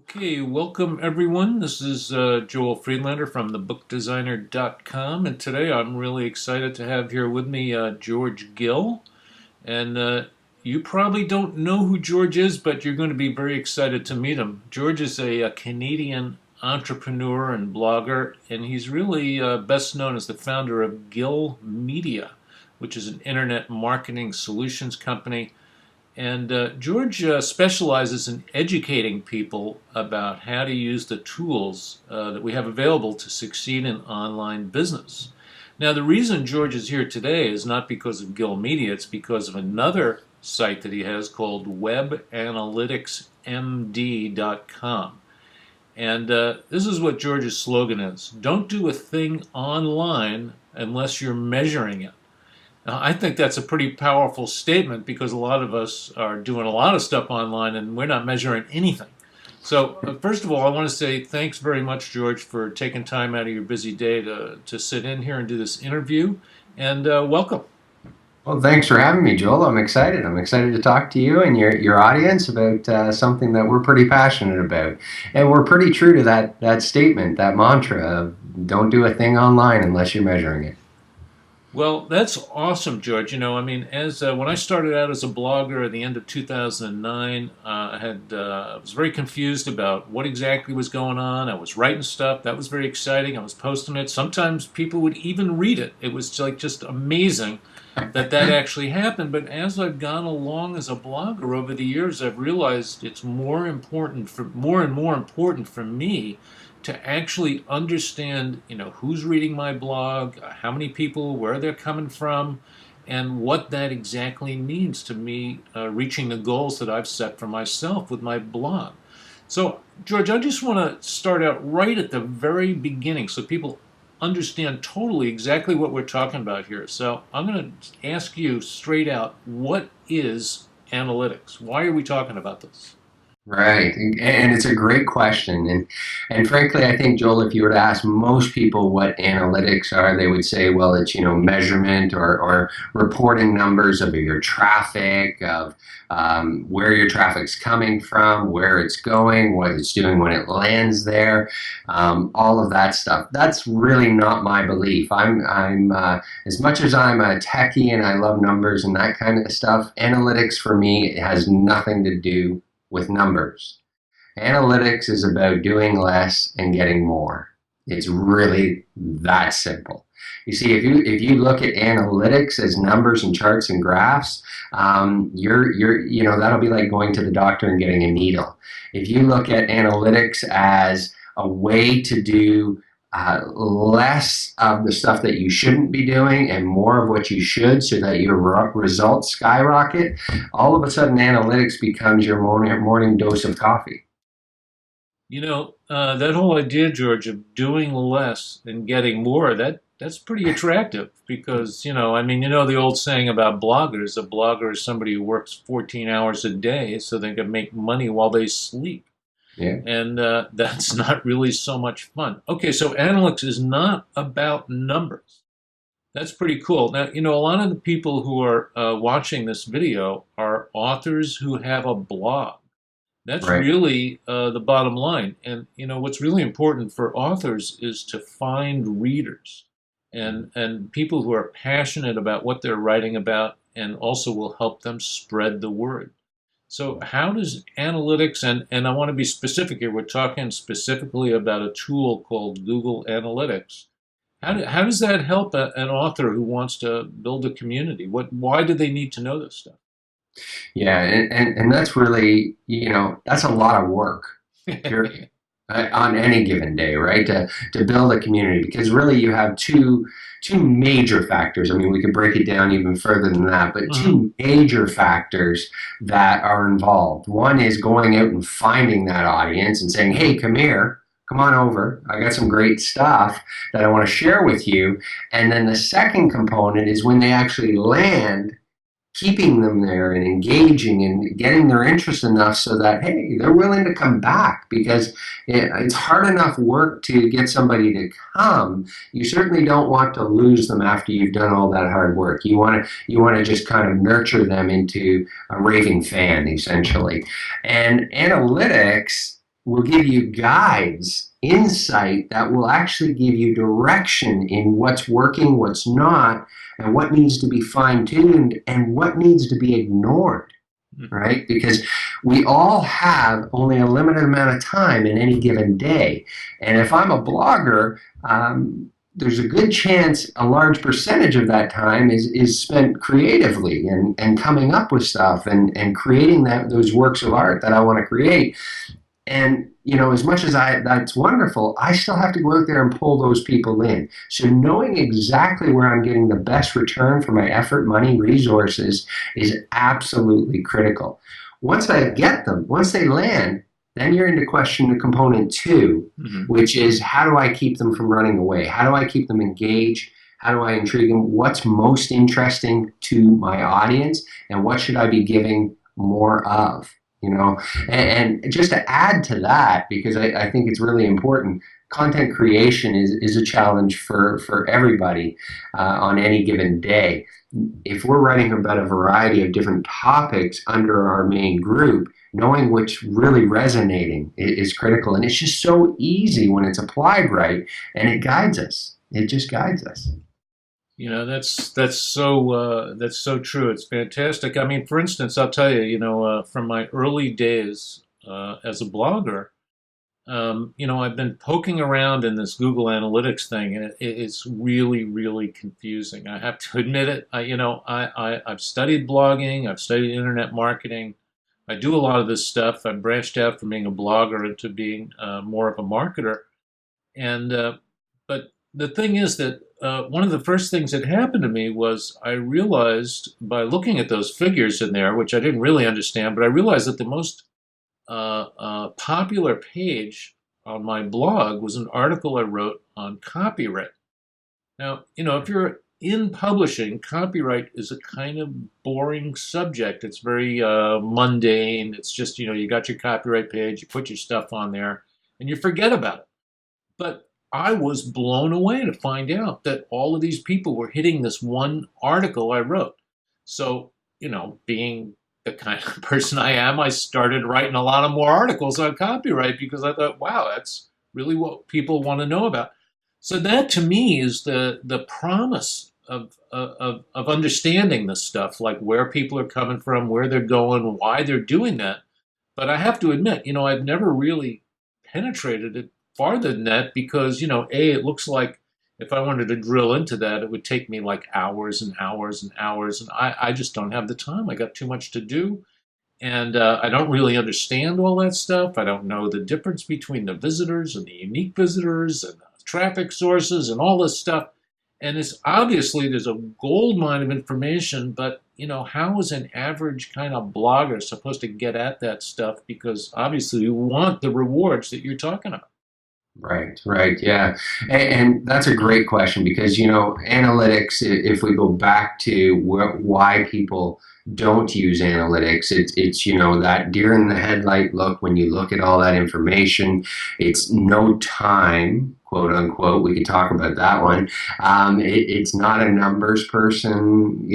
Okay, welcome everyone. This is Joel Friedlander from thebookdesigner.com, and today I'm really excited to have here with me George Gill. And you probably don't know who George is, but you're going to be very excited to meet him. George is a Canadian entrepreneur and blogger, and he's really best known as the founder of Gill Media, which is an internet marketing solutions company. And George specializes in educating people about how to use the tools that we have available to succeed in online business. Now, the reason George is here today is not because of Gill Media, it's because of another site that he has called webanalyticsmd.com. And this is what George's slogan is: don't do a thing online unless you're measuring it. Now, I think that's a pretty powerful statement because a lot of us are doing a lot of stuff online and we're not measuring anything. So, first of all, I want to say thanks very much, George, for taking time out of your busy day to sit in here and do this interview. And welcome. Well, thanks for having me, Joel. I'm excited. I'm excited to talk to you and your audience about something that we're pretty passionate about. And we're pretty true to that statement, that mantra of don't do a thing online unless you're measuring it. Well, that's awesome, George. As when I started out as a blogger at the end of 2009, I was very confused about what exactly was going on. I was writing stuff that was very exciting. I was posting it. Sometimes people would even read it. It was like just amazing that actually happened. But as I've gone along as a blogger over the years, I've realized it's more and more important for me to actually understand, who's reading my blog, how many people, where they're coming from, and what that exactly means to me reaching the goals that I've set for myself with my blog. So, George, I just want to start out right at the very beginning so people understand totally exactly what we're talking about here. So, I'm going to ask you straight out, what is analytics? Why are we talking about this? Right, and it's a great question, and frankly, I think, Joel, if you were to ask most people what analytics are, they would say, well, it's measurement or reporting numbers of your traffic, of where your traffic's coming from, where it's going, what it's doing when it lands there, all of that stuff. That's really not my belief. I'm as much as I'm a techie and I love numbers and that kind of stuff. Analytics for me has nothing to do with numbers. Analytics is about doing less and getting more. It's really that simple. You see, if you look at analytics as numbers and charts and graphs, that'll be like going to the doctor and getting a needle. If you look at analytics as a way to do less of the stuff that you shouldn't be doing and more of what you should so that your results skyrocket, all of a sudden analytics becomes your morning dose of coffee. That whole idea, George, of doing less and getting more, that's pretty attractive because, the old saying about bloggers, a blogger is somebody who works 14 hours a day so they can make money while they sleep. Yeah. And that's not really so much fun. Okay, so analytics is not about numbers. That's pretty cool. Now, a lot of the people who are watching this video are authors who have a blog. That's Right. really the bottom line. And, what's really important for authors is to find readers and people who are passionate about what they're writing about and also will help them spread the word. So how does analytics, and I want to be specific here, we're talking specifically about a tool called Google Analytics. How does that help an author who wants to build a community? Why do they need to know this stuff? Yeah, and that's really, that's a lot of work. You're, on any given day, right? To build a community, because really you have two major factors. I mean, we could break it down even further than that, but Mhm. two major factors that are involved. One is going out and finding that audience and saying, "Hey, come here. Come on over. I got some great stuff that I want to share with you." And then the second component is when they actually land, keeping them there and engaging and getting their interest enough so that, hey, they're willing to come back, because it's hard enough work to get somebody to come. You certainly don't want to lose them after you've done all that hard work. You want to just kind of nurture them into a raving fan, essentially. And analytics will give you guides, insight that will actually give you direction in what's working, what's not, and what needs to be fine-tuned and what needs to be ignored, right? Because we all have only a limited amount of time in any given day. And if I'm a blogger, there's a good chance a large percentage of that time is spent creatively and coming up with stuff and creating those works of art that I want to create. And, as much as that's wonderful, I still have to go out there and pull those people in. So knowing exactly where I'm getting the best return for my effort, money, resources is absolutely critical. Once I get them, once they land, then you're into component 2, which is how do I keep them from running away? How do I keep them engaged? How do I intrigue them? What's most interesting to my audience? And what should I be giving more of? And just to add to that, because I think it's really important, content creation is a challenge for everybody on any given day. If we're writing about a variety of different topics under our main group, knowing which really resonating is critical. And it's just so easy when it's applied right, and it guides us. It just guides us. That's so true. It's fantastic. I mean, for instance, I'll tell you, from my early days as a blogger, I've been poking around in this Google Analytics thing, and it's really, really confusing. I have to admit it. I've studied blogging. I've studied internet marketing. I do a lot of this stuff. I branched out from being a blogger into being more of a marketer. And but the thing is that one of the first things that happened to me was I realized by looking at those figures in there, which I didn't really understand, but I realized that the most popular page on my blog was an article I wrote on copyright. Now, if you're in publishing, copyright is a kind of boring subject. It's very mundane. It's just, you got your copyright page, you put your stuff on there, and you forget about it. But I was blown away to find out that all of these people were hitting this one article I wrote. So, being the kind of person I am, I started writing a lot of more articles on copyright because I thought, wow, that's really what people want to know about. So that to me is the promise of understanding this stuff, like where people are coming from, where they're going, why they're doing that. But I have to admit, I've never really penetrated it farther than that because, it looks like if I wanted to drill into that, it would take me like hours and hours and hours. And I just don't have the time. I got too much to do. And I don't really understand all that stuff. I don't know the difference between the visitors and the unique visitors and the traffic sources and all this stuff. And it's obviously there's a gold mine of information, but how is an average kind of blogger supposed to get at that stuff? Because obviously you want the rewards that you're talking about. Right, yeah. And that's a great question because, analytics, if we go back to why people don't use analytics, it's that deer in the headlight look when you look at all that information. It's no time, quote unquote. We could talk about that one. It's not a numbers person.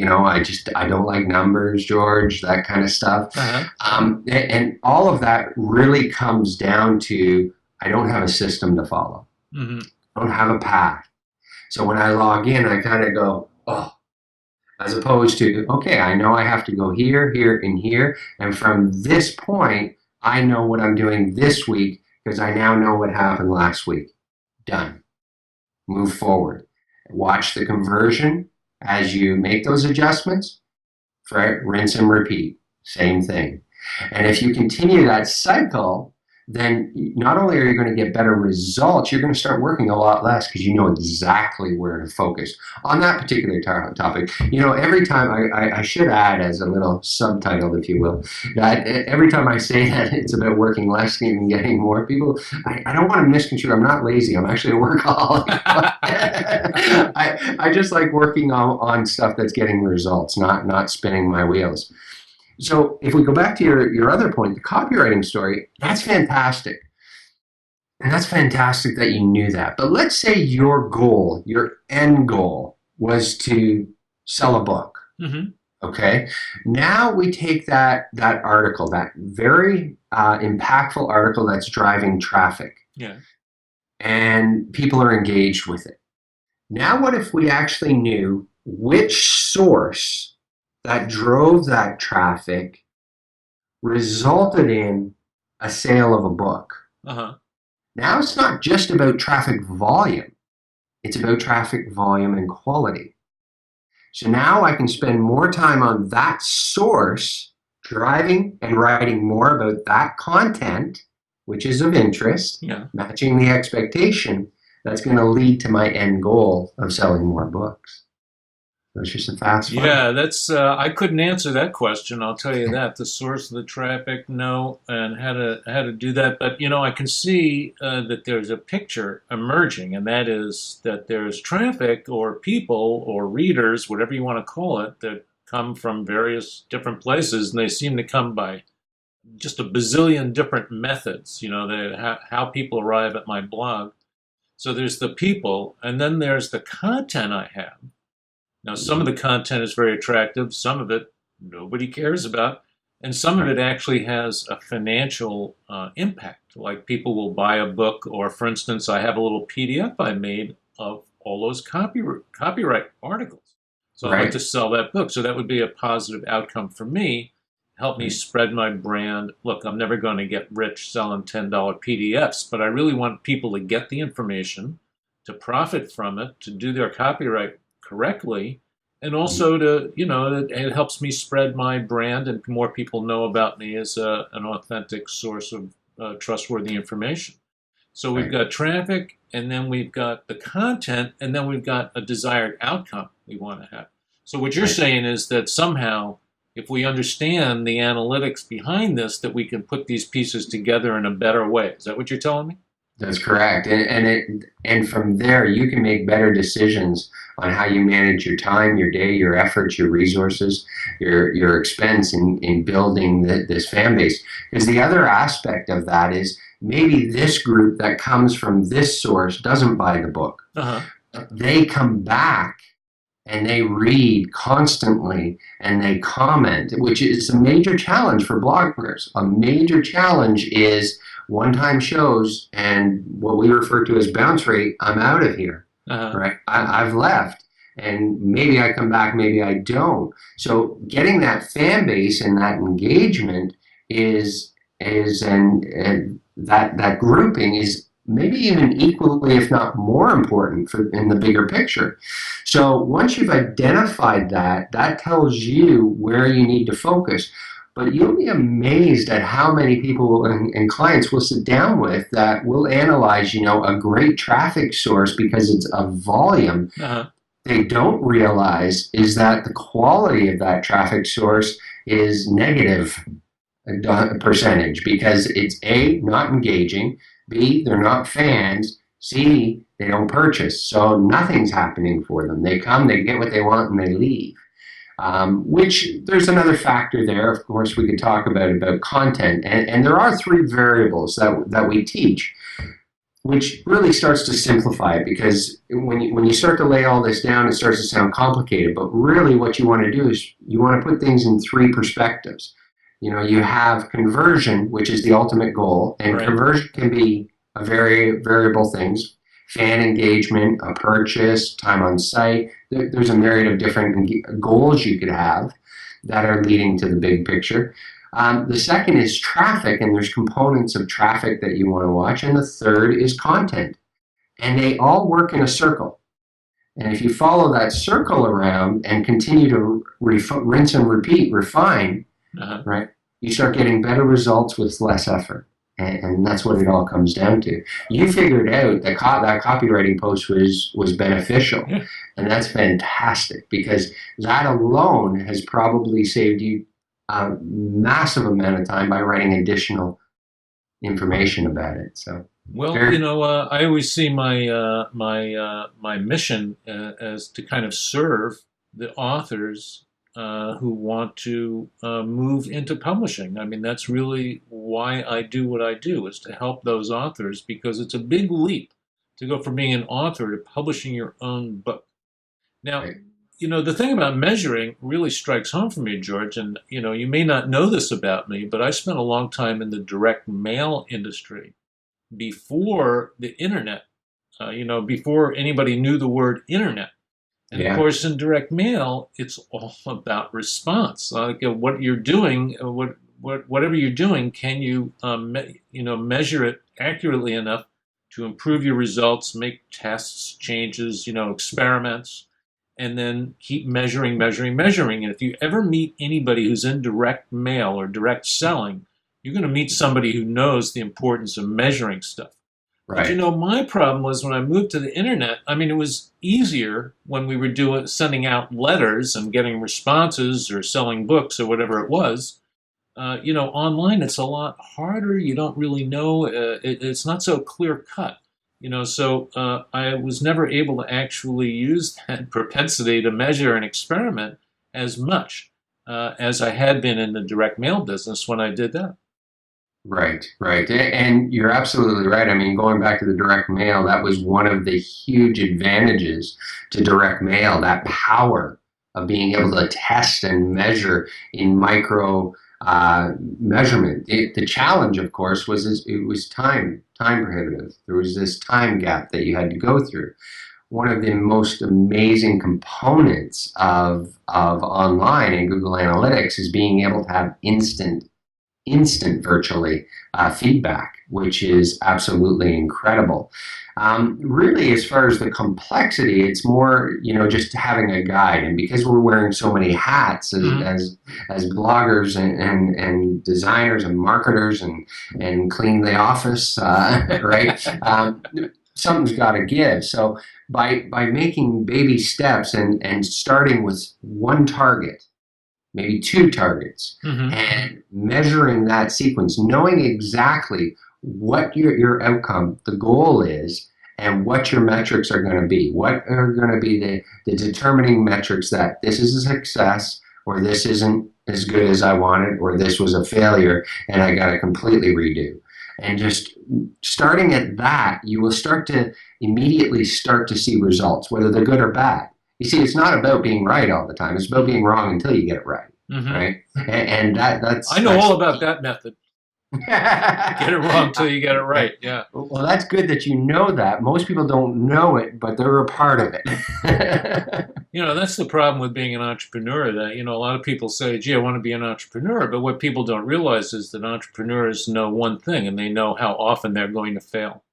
I don't like numbers, George, that kind of stuff. And all of that really comes down to I don't have a system to follow. I don't have a path. So when I log in, I kind of go, oh, as opposed to, okay, I know I have to go here, here, and here. And from this point, I know what I'm doing this week because I now know what happened last week. Done. Move forward. Watch the conversion as you make those adjustments. Rinse and repeat. Same thing. And if you continue that cycle, then not only are you going to get better results, you're going to start working a lot less because you know exactly where to focus on that particular topic. Every time I should add as a little subtitle, if you will, that every time I say that it's about working less and getting more, people, I don't want to misconstrue. I'm not lazy. I'm actually a workaholic. I just like working on stuff that's getting results, not spinning my wheels. So if we go back to your other point, the copywriting story, that's fantastic. And that's fantastic that you knew that. But let's say your goal, your end goal was to sell a book. Okay. Now we take that article, that very impactful article that's driving traffic, Yeah. and people are engaged with it. Now, what if we actually knew which source that drove that traffic resulted in a sale of a book? Uh-huh. Now it's not just about traffic volume, it's about traffic volume and quality. So now I can spend more time on that source, driving and writing more about that content, which is of interest, Yeah. matching the expectation. That's going to lead to my end goal of selling more books. So it's just a fast funnel. Yeah, that's I couldn't answer that question. I'll tell you that. The source of the traffic, no, and how to do that. But I can see that there's a picture emerging, and that is that there's traffic or people or readers, whatever you want to call it, that come from various different places, and they seem to come by just a bazillion different methods. How people arrive at my blog. So there's the people, and then there's the content I have. Now, some of the content is very attractive, some of it nobody cares about, and some of it actually has a financial impact. Like people will buy a book, or for instance, I have a little PDF I made of all those copyright articles. So I'd like to Right. sell that book. So that would be a positive outcome for me, help me Right. spread my brand. Look, I'm never going to get rich selling $10 PDFs, but I really want people to get the information, to profit from it, to do their copyright correctly, and also it helps me spread my brand and more people know about me as an authentic source of trustworthy information. So we've Right. got traffic, and then we've got the content, and then we've got a desired outcome we want to have. So what you're Right. saying is that somehow, if we understand the analytics behind this, that we can put these pieces together in a better way. Is that what you're telling me? That's correct. And from there you can make better decisions on how you manage your time, your day, your efforts, your resources, your expense in building this fan base. Because the other aspect of that is maybe this group that comes from this source doesn't buy the book. Uh-huh. They come back and they read constantly and they comment, which is a major challenge for bloggers. A major challenge is one-time shows and what we refer to as bounce rate. I'm out of here, Uh-huh. right? I've left, and maybe I come back, maybe I don't. So getting that fan base and that engagement and that grouping is maybe even equally, if not more important in the bigger picture. So once you've identified that, that tells you where you need to focus. But you'll be amazed at how many people and clients will sit down with that will analyze, a great traffic source because it's a volume. Uh-huh. They don't realize is that the quality of that traffic source is negative percentage because it's A, not engaging, B, they're not fans, C, they don't purchase. So nothing's happening for them. They come, they get what they want, and they leave. Which there's another factor there. Of course, we could talk about content, and there are three variables that we teach, which really starts to simplify it because when you start to lay all this down, it starts to sound complicated. But really, what you want to do is you want to put things in three perspectives. You have conversion, which is the ultimate goal, and Right. conversion can be a very variable things. Fan engagement, a purchase, time on site. There's a myriad of different goals you could have that are leading to the big picture. The second is traffic, and there's components of traffic that you want to watch. And the third is content. And they all work in a circle. And if you follow that circle around and continue to rinse and repeat, refine, Uh-huh. right, you start getting better results with less effort. And that's what it all comes down to. You figured out that that copywriting post was beneficial. Yeah. And that's fantastic because that alone has probably saved you a massive amount of time by writing additional information about it. So, Well, very I always see my mission as to kind of serve the authors who want to move into publishing. I mean, that's really why I do what I do, is to help those authors because it's a big leap to go from being an author to publishing your own book. Now, great. the thing about measuring really strikes home for me, George, and, you may not know this about me, but I spent a long time in the direct mail industry before the internet, before anybody knew the word internet. And of Yeah. course, in direct mail, it's all about response. Like what you're doing, whatever you're doing, can you, measure it accurately enough to improve your results, make tests, changes, experiments, and then keep measuring, measuring, measuring. And if you ever meet anybody who's in direct mail or direct selling, you're going to meet somebody who knows the importance of measuring stuff. But Right. my problem was when I moved to the internet. I mean, it was easier when we were sending out letters and getting responses or selling books or whatever it was. Online it's a lot harder. You don't really know. It's not so clear cut. So I was never able to actually use that propensity to measure and experiment as much as I had been in the direct mail business when I did that. Right, right. And you're absolutely right. I mean, going back to the direct mail, that was one of the huge advantages to direct mail, that power of being able to test and measure in micro measurement. The challenge, of course, it was time prohibitive. There was this time gap that you had to go through. One of the most amazing components of online and Google Analytics is being able to have instant virtually feedback, which is absolutely incredible. Really, as far as the complexity, it's more, just having a guide. And because we're wearing so many hats Mhm. as bloggers and designers and marketers and clean the office, right? Something's got to give. So by making baby steps and starting with one target, maybe two targets, Mhm. and measuring that sequence, knowing exactly what your outcome, the goal is, and what your metrics are going to be. What are going to be the determining metrics that this is a success, or this isn't as good as I wanted, or this was a failure and I got to completely redo. And just starting at that, you will immediately start to see results, whether they're good or bad. You see, it's not about being right all the time. It's about being wrong until you get it right, Mhm. right? And I know all about that method. Get it wrong till you get it right. Yeah. well, that's good that you know that. Most people don't know it, but they're a part of it. That's the problem with being an entrepreneur. That, a lot of people say, gee, I want to be an entrepreneur. But what people don't realize is that entrepreneurs know one thing, and they know how often they're going to fail.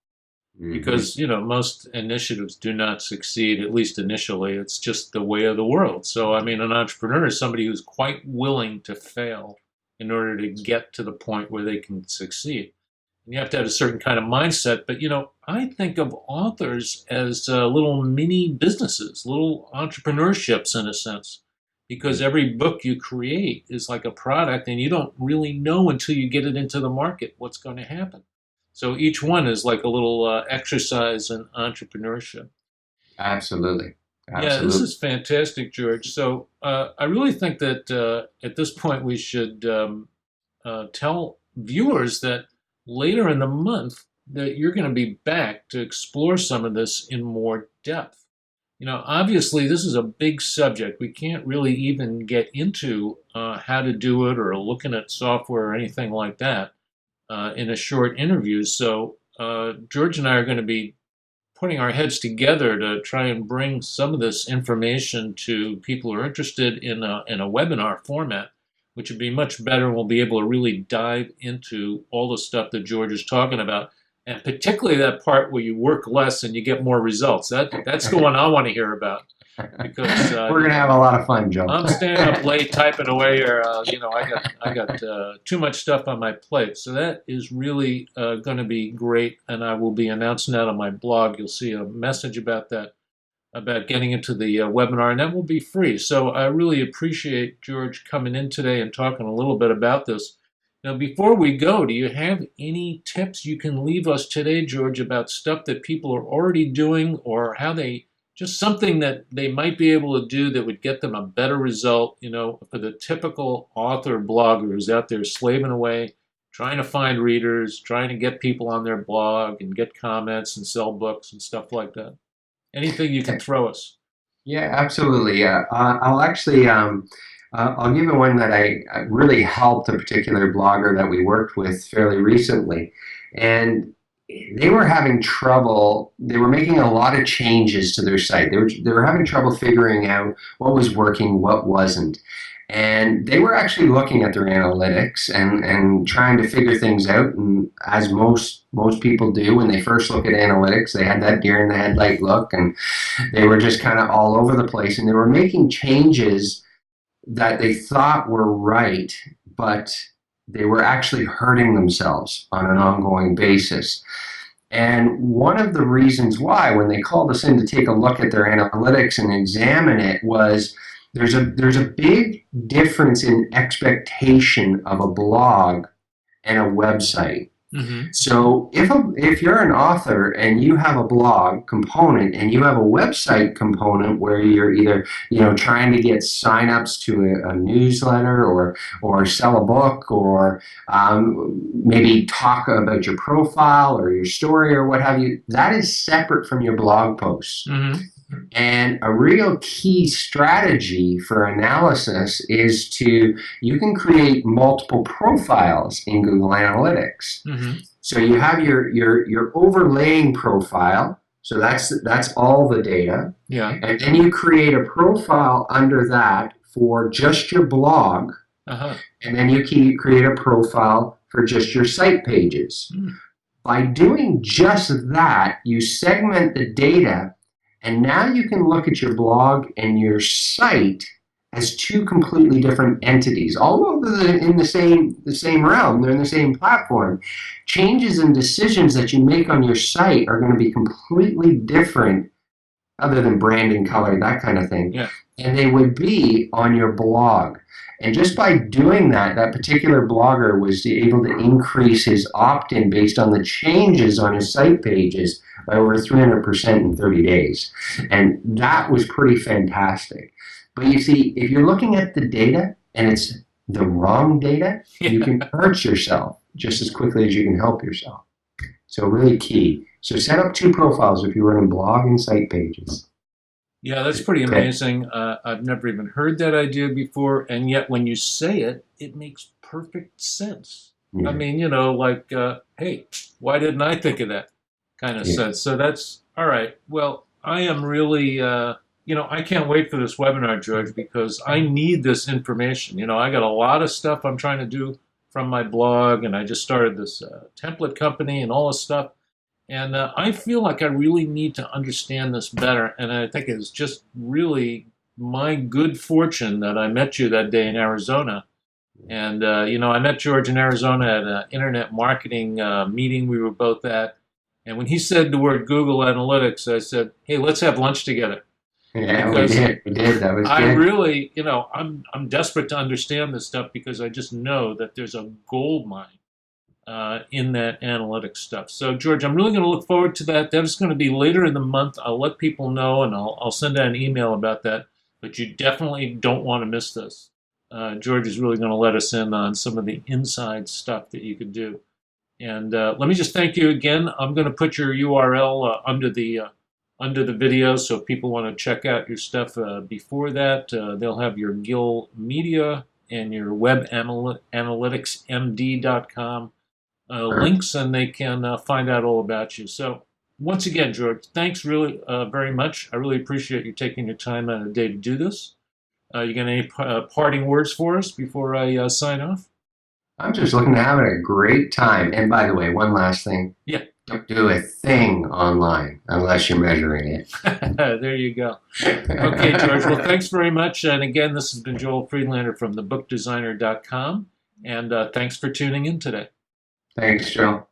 Mhm. Because, most initiatives do not succeed, at least initially. It's just the way of the world. So, I mean, an entrepreneur is somebody who's quite willing to fail in order to get to the point where they can succeed. And you have to have a certain kind of mindset. But, I think of authors as little mini businesses, little entrepreneurships in a sense, because every book you create is like a product, and you don't really know until you get it into the market what's going to happen. So each one is like a little exercise in entrepreneurship. Absolutely. Yeah, this Absolutely. is fantastic, George. So I really think that at this point we should tell viewers that later in the month that you're going to be back to explore some of this in more depth. Obviously, this is a big subject. We can't really even get into how to do it or looking at software or anything like that in a short interview. So George and I are going to be putting our heads together to try and bring some of this information to people who are interested in a webinar format, which would be much better. And we'll be able to really dive into all the stuff that George is talking about, and particularly that part where you work less and you get more results. That's the one I want to hear about because We're gonna have a lot of fun, Joe. I'm staying up late typing away here. I got too much stuff on my plate, so that is really going to be great, and I will be announcing that on my blog. You'll see a message about that, about getting into the webinar, and that will be free. So I really appreciate George coming in today and talking a little bit about this. Now, before we go, do you have any tips you can leave us today, George, about stuff that people are already doing, or how they just something that they might be able to do that would get them a better result, for the typical author blogger who's out there slaving away, trying to find readers, trying to get people on their blog and get comments and sell books and stuff like that? Anything you can throw us. Yeah, absolutely. I'll actually I'll give you one that I really helped a particular blogger that we worked with fairly recently, and they were having trouble. They were making a lot of changes to their site. They were having trouble figuring out what was working, what wasn't. And they were actually looking at their analytics and trying to figure things out. And as most people do when they first look at analytics, they had that deer in the headlight look, and they were just kind of all over the place. And they were making changes that they thought were right, but they were actually hurting themselves on an ongoing basis. And one of the reasons why, when they called us in to take a look at their analytics and examine it, was there's a big difference in expectation of a blog and a website. Mm-hmm. So if you're an author and you have a blog component and you have a website component where you're either trying to get signups to a newsletter or sell a book or maybe talk about your profile or your story or what have you, that is separate from your blog posts. Mm-hmm. And a real key strategy for analysis is you can create multiple profiles in Google Analytics. Mm-hmm. So you have your overlaying profile. So that's all the data. Yeah. And then you create a profile under that for just your blog. Uh-huh. And then you create a profile for just your site pages. Mm. By doing just that, you segment the data. And now you can look at your blog and your site as two completely different entities, although they're in the same realm, they're in the same platform. Changes and decisions that you make on your site are going to be completely different, other than branding, color, that kind of thing. Yeah. And they would be on your blog. And just by doing that, that particular blogger was able to increase his opt-in based on the changes on his site pages by over 300% in 30 days. And that was pretty fantastic. But you see, if you're looking at the data and it's the wrong data, you can hurt yourself just as quickly as you can help yourself. So really key. So set up two profiles if you're running blog and site pages. Yeah, that's pretty amazing. I've never even heard that idea before, and yet when you say it, it makes perfect sense. Yeah. I mean, hey, why didn't I think of that kind of sense? So that's all right. Well, I am really, I can't wait for this webinar, George, because I need this information. I got a lot of stuff I'm trying to do from my blog, and I just started this template company and all this stuff. And I feel like I really need to understand this better. And I think it's just really my good fortune that I met you that day in Arizona. And, I met George in Arizona at an internet marketing meeting we were both at. And when he said the word Google Analytics, I said, hey, let's have lunch together. Yeah, we did. That was good. I really, I'm desperate to understand this stuff because I just know that there's a gold mine in that analytics stuff. So, George, I'm really going to look forward to that. That is going to be later in the month. I'll let people know, and I'll send out an email about that. But you definitely don't want to miss this. George is really going to let us in on some of the inside stuff that you can do. And let me just thank you again. I'm going to put your URL under the video, so if people want to check out your stuff before that, they'll have your Gill Media and your webanalyticsmd.com links, and they can find out all about you. So once again, George, thanks really very much. I really appreciate you taking your time out of the day to do this. You got any parting words for us before I sign off? I'm just looking to have a great time. And by the way, one last thing. Yeah. Don't do a thing online unless you're measuring it. There you go. Okay, George. Well, thanks very much. And again, this has been Joel Friedlander from thebookdesigner.com. And thanks for tuning in today. Thanks, Joe.